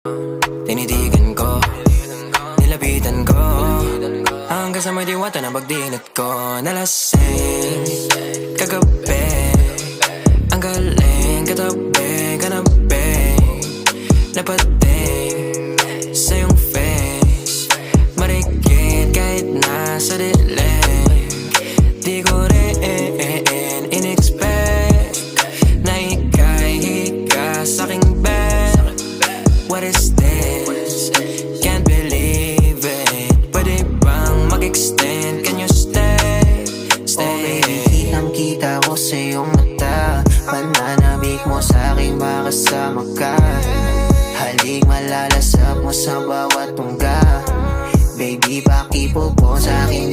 Tinitigan ko, nilapitan ko, hanggang sa may diwata na pagdinat ko. Nalasing kagabi, ang galing katabi, kanabi, napating sa iyong face, marikit kahit nasa dilim. Di ko rin in-expect na ika'y hika sa'king bed. What is this? Can't believe it. Pwede bang mag-extend? Can you stay? Stay. Okay, kitang-kita ko sa iyong mata, pananabik mo sa'king makasama ka. Halik malalasap mo sa bawat tungga. Baby, pakipo po sa'kin.